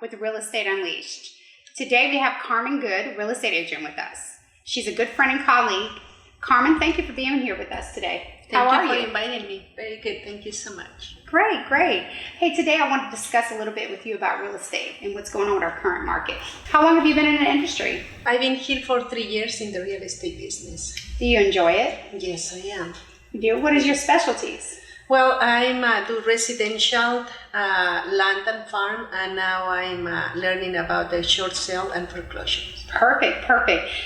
with Real Estate Unleashed. Today we have Carmen Good, real estate agent, with us. She's a good friend and colleague. Carmen, thank you for being here with us today. How are you? Thank you for inviting me. Very good. Thank you so much. Great, great. Hey, today I want to discuss a little bit with you about real estate and what's going on with our current market. How long have you been in the industry? I've been here for 3 years in the real estate business. Do you enjoy it? Yes, I am. You do? What is your specialties? Well, I do residential, land and farm, and now I'm learning about the short sale and foreclosures. Perfect.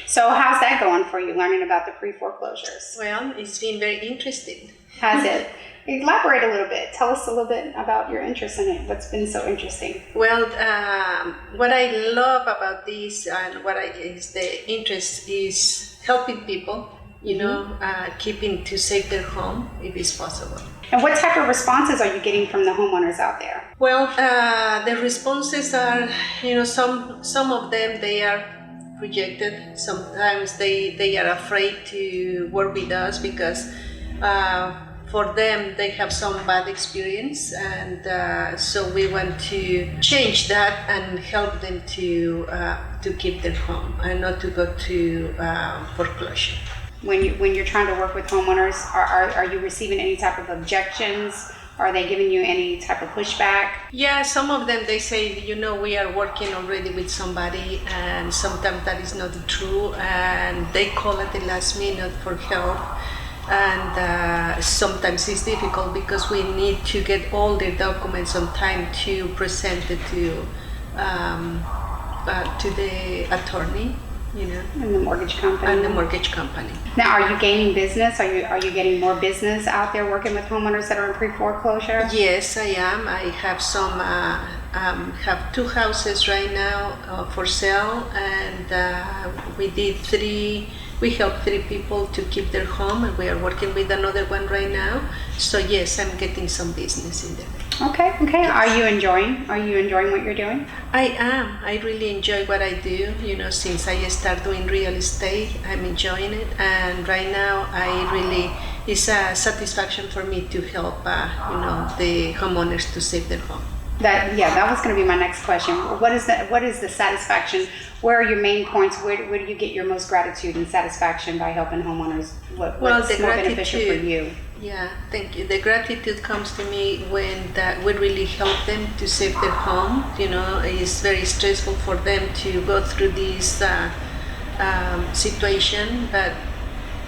So how's that going for you, learning about the pre-foreclosures? Well, it's been very interesting. Has it? Elaborate a little bit. Tell us a little bit about your interest in it. What's been so interesting? Well, what I love about this and is the interest is helping people, keeping to save their home if it's possible. And what type of responses are you getting from the homeowners out there? Well, the responses are, some of them, they are rejected. Sometimes they are afraid to work with us because for them, they have some bad experience, and so we want to change that and help them to keep their home and not to go to foreclosure. When you're trying to work with homeowners, are you receiving any type of objections? Are they giving you any type of pushback? Yeah, some of them, they say, we are working already with somebody, and sometimes that is not true, and they call at the last minute for help. And sometimes it's difficult because we need to get all the documents on time to present it to the attorney, And the mortgage company. And the mortgage company. Now, are you gaining business? Are you getting more business out there working with homeowners that are in pre-foreclosure? Yes, I am. I have have 2 houses right now for sale, and we helped 3 people to keep their home, and we are working with another one right now. So yes, I'm getting some business in there. Okay. Yes. Are you enjoying what you're doing? I am. I really enjoy what I do. Since I started doing real estate, I'm enjoying it, and right now it's a satisfaction for me to help the homeowners to save their home. That was going to be my next question. What is the satisfaction? Where are your main points? Where do you get your most gratitude and satisfaction by helping homeowners? What's more beneficial for you? Yeah, thank you. The gratitude comes to me when we really help them to save their home. It's very stressful for them to go through this situation, but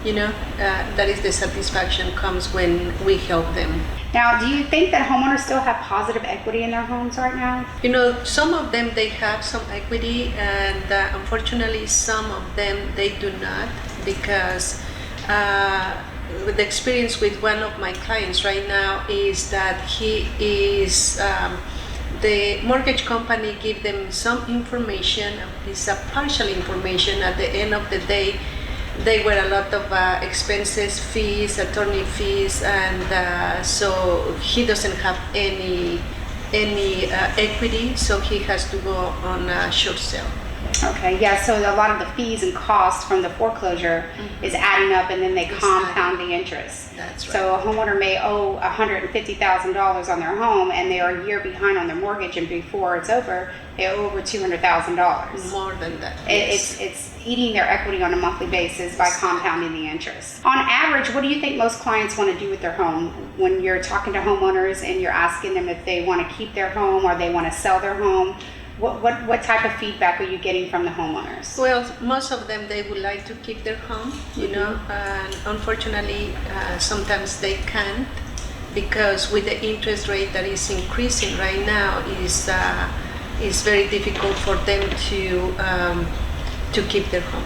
that is the satisfaction comes when we help them. Now, do you think that homeowners still have positive equity in their homes right now? Some of them, they have some equity, and unfortunately some of them, they do not, because with the experience with one of my clients right now is that he is the mortgage company give them some information. It's a partial information. At the end of the day, they were a lot of expenses, fees, attorney fees, and so he doesn't have any equity, so he has to go on a short sale. Okay, yeah, so a lot of the fees and costs from the foreclosure is adding up, and then they compound the interest. That's right. So a homeowner may owe $150,000 on their home, and they are a year behind on their mortgage, and before it's over, they owe over $200,000. More than that. It's eating their equity on a monthly basis by compounding the interest. On average, what do you think most clients want to do with their home? When you're talking to homeowners and you're asking them if they want to keep their home or they want to sell their home, what type of feedback are you getting from the homeowners? Well, most of them, they would like to keep their home, and unfortunately, sometimes they can't, because with the interest rate that is increasing right now, is very difficult for them to keep their home.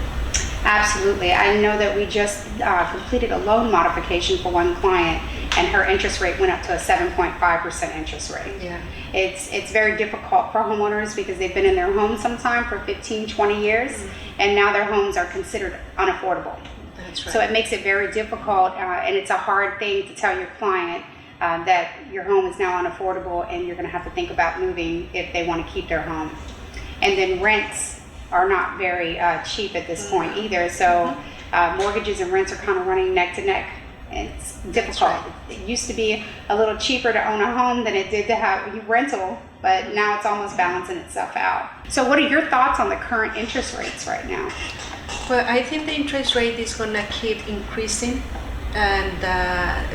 Absolutely. I know that we just completed a loan modification for one client, and her interest rate went up to a 7.5% interest rate. Yeah. It's very difficult for homeowners because they've been in their home sometime for 15, 20 years, and now their homes are considered unaffordable. That's right. So it makes it very difficult, and it's a hard thing to tell your client that your home is now unaffordable and you're going to have to think about moving if they want to keep their home. And then rents are not very cheap at this point either. So mortgages and rents are kind of running neck to neck. It's difficult. Right. It used to be a little cheaper to own a home than it did to have rental, but now it's almost balancing itself out. So what are your thoughts on the current interest rates right now? Well, I think the interest rate is gonna keep increasing, and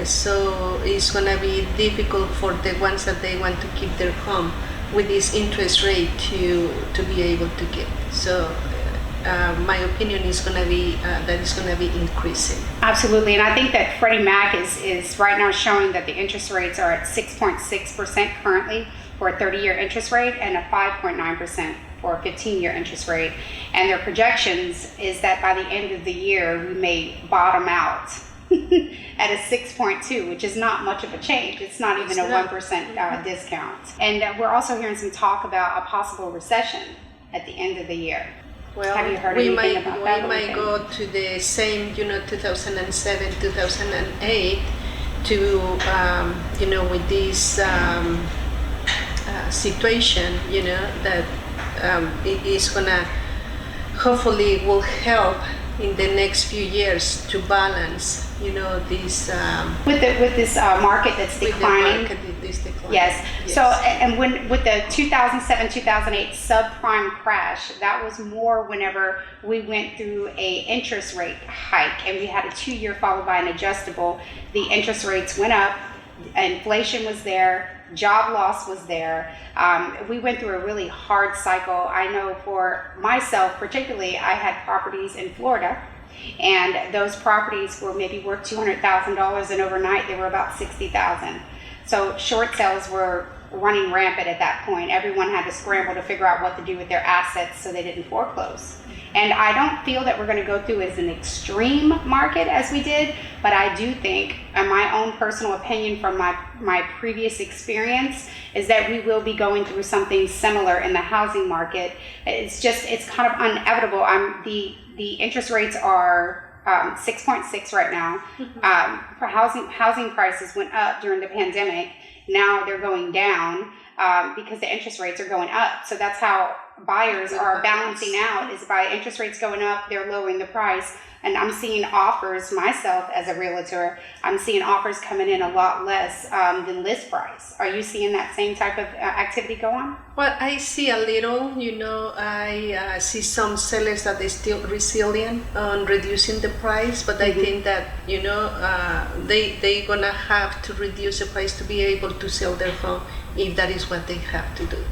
so it's gonna be difficult for the ones that they want to keep their home with this interest rate to be able to get. So my opinion is gonna be that it's gonna be increasing. Absolutely, and I think that Freddie Mac is right now showing that the interest rates are at 6.6% currently for a 30-year interest rate and a 5.9% for a 15-year interest rate. And their projections is that by the end of the year, we may bottom out at a 6.2, which is not much of a change. It's not even a 1% discount. And we're also hearing some talk about a possible recession at the end of the year. Well, have you heard we anything might, about that? We might go to the same, 2007, 2008 to, with this situation, that it is gonna hopefully will help in the next few years to balance, this with this market that's declining. Yes. So, and when with the 2007-2008 subprime crash, that was more whenever we went through a interest rate hike, and we had a 2-year followed by an adjustable. The interest rates went up, inflation was there, job loss was there. We went through a really hard cycle. I know for myself, particularly, I had properties in Florida, and those properties were maybe worth $200,000, and overnight they were about $60,000. So short sales were running rampant at that point. Everyone had to scramble to figure out what to do with their assets so they didn't foreclose. And I don't feel that we're going to go through as an extreme market as we did, but I do think, in my own personal opinion from my previous experience, is that we will be going through something similar in the housing market. It's kind of inevitable. The interest rates are 6.6 right now. For housing prices went up during the pandemic. Now they're going down because the interest rates are going up. So that's how buyers are balancing out, is by interest rates going up, they're lowering the price. And I'm seeing offers myself as a realtor. I'm seeing offers coming in a lot less than list price. Are you seeing that same type of activity go on? Well, I see a little, I see some sellers that are still resilient on reducing the price, but I think that, they're gonna have to reduce the price to be able to sell their home if that is what they have to do.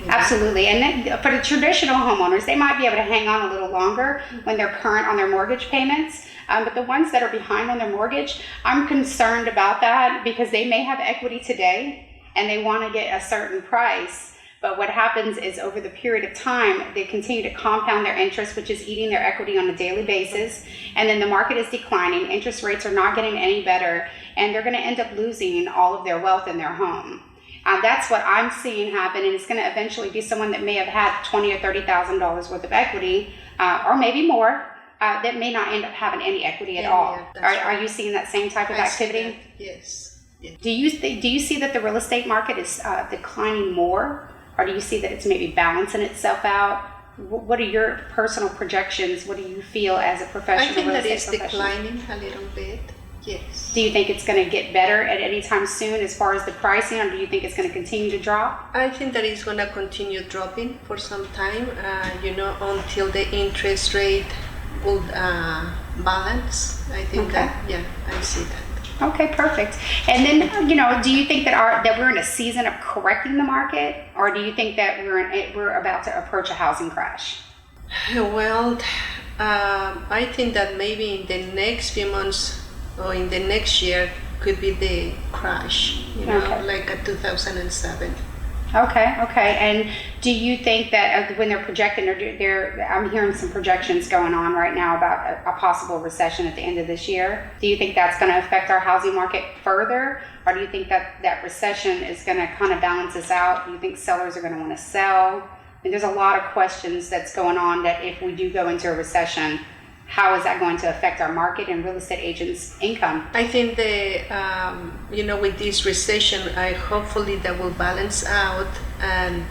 Absolutely. And then for the traditional homeowners, they might be able to hang on a little longer when they're current on their mortgage payments. But the ones that are behind on their mortgage, I'm concerned about that because they may have equity today and they want to get a certain price. But what happens is over the period of time, they continue to compound their interest, which is eating their equity on a daily basis. And then the market is declining. Interest rates are not getting any better. And they're going to end up losing all of their wealth in their home. That's what I'm seeing happen, and it's going to eventually be someone that may have had $20,000 or $30,000 worth of equity, or maybe more, that may not end up having any equity at all. Are you seeing that same type of activity? Yes. Do you see that the real estate market is declining more, or do you see that it's maybe balancing itself out? What are your personal projections? What do you feel as a professional? I think real that estate it's declining a little bit. Yes. Do you think it's going to get better at any time soon as far as the pricing, or do you think it's going to continue to drop? I think that it's going to continue dropping for some time, until the interest rate will balance. I think I see that. Okay, perfect. And then, do you think that we're in a season of correcting the market, or do you think that we're about to approach a housing crash? Well, I think that maybe in the next few months or in the next year could be the crash, like a 2007. Okay. And do you think that when they're projecting, I'm hearing some projections going on right now about a possible recession at the end of this year. Do you think that's going to affect our housing market further, or do you think that recession is going to kind of balance us out? Do you think sellers are going to want to sell? And there's a lot of questions that's going on that if we do go into a recession, how is that going to affect our market and real estate agents' income? I think with this recession, hopefully that will balance out, and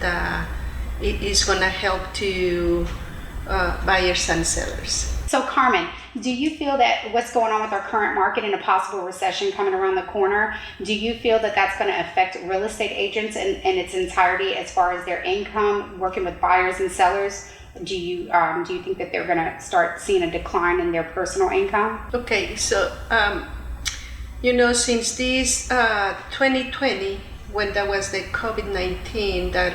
it is going to help to buyers and sellers. So Carmen, do you feel that what's going on with our current market and a possible recession coming around the corner, do you feel that that's going to affect real estate agents in its entirety as far as their income, working with buyers and sellers? Do you think that they're going to start seeing a decline in their personal income? Okay, so since this 2020, when there was the COVID-19, that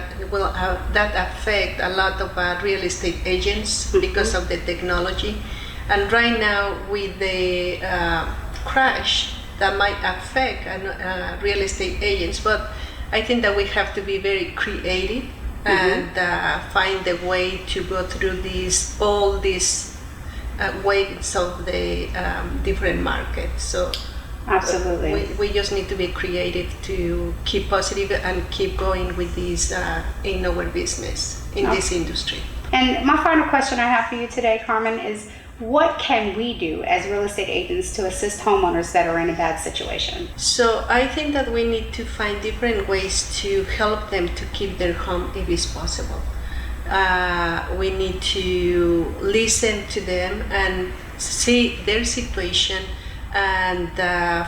affect a lot of real estate agents because of the technology, and right now with the crash that might affect real estate agents. But I think that we have to be very creative and find a way to go through all these waves of the different markets. So. Absolutely. We just need to be creative to keep positive and keep going with this in our business, in this industry. And my final question I have for you today, Carmen, is what can we do as real estate agents to assist homeowners that are in a bad situation? So I think that we need to find different ways to help them to keep their home if it's possible. We need to listen to them and see their situation and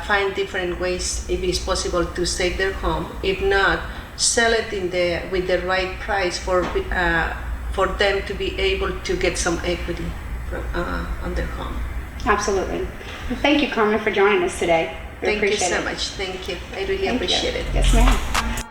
find different ways, if it's possible, to save their home. If not, sell it with the right price for them to be able to get some equity on their home. Absolutely. Well, thank you, Carmen, for joining us today. Thank you so much. Thank you. I really appreciate it. Yes, ma'am.